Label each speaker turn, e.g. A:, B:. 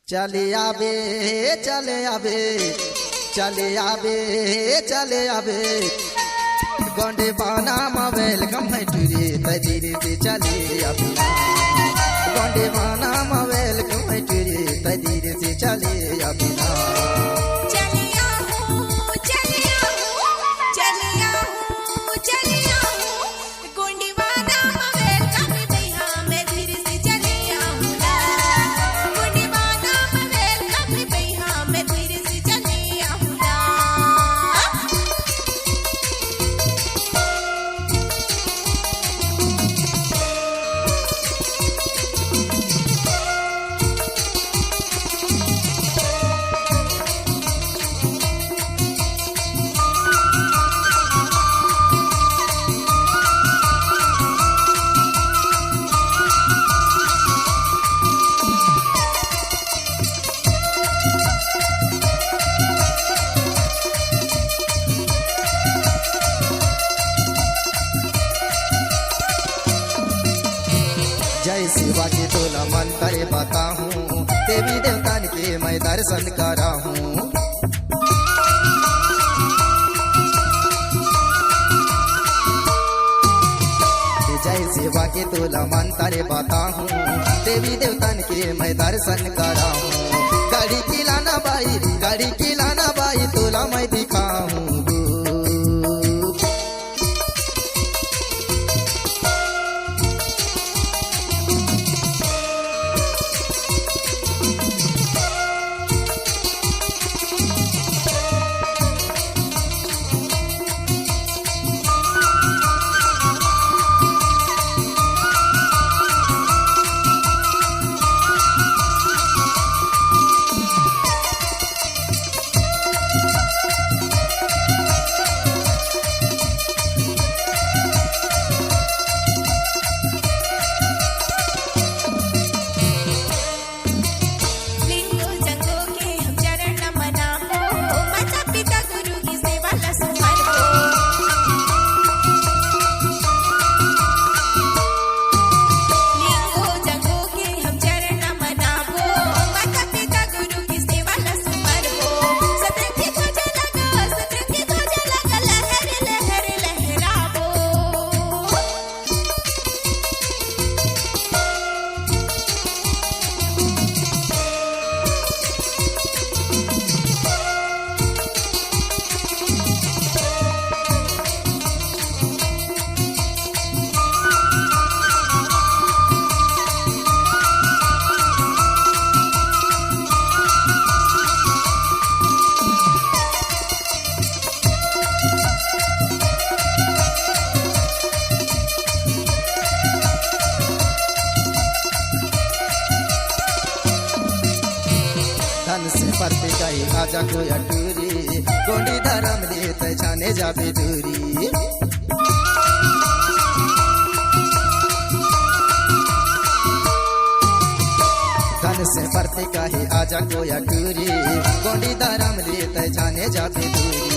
A: चले आबे चले आबे चले आबे चले आबे गोंडे बाना मवेल कम टूरी तजीरे से चले आबे गोंडे बाना मवेल कम टूरी तजीरे से चले आबे जय शिवा के तोला मंत्र बताऊं देवी देवतान के मैं दर्शन करा हूँ जय शिवा के तोला मंत्र बताऊं देवी देवतान के मैं दर्शन करा हूँ गाड़ी खिलाना बाई तोला मैं दिखाऊं परते गई आजा को अटूरी गोंडी धर्म देते जाने जाबे दूरी धन से परते कही आजा को अटूरी गोंडी धर्म देते जाने जाबे दूरी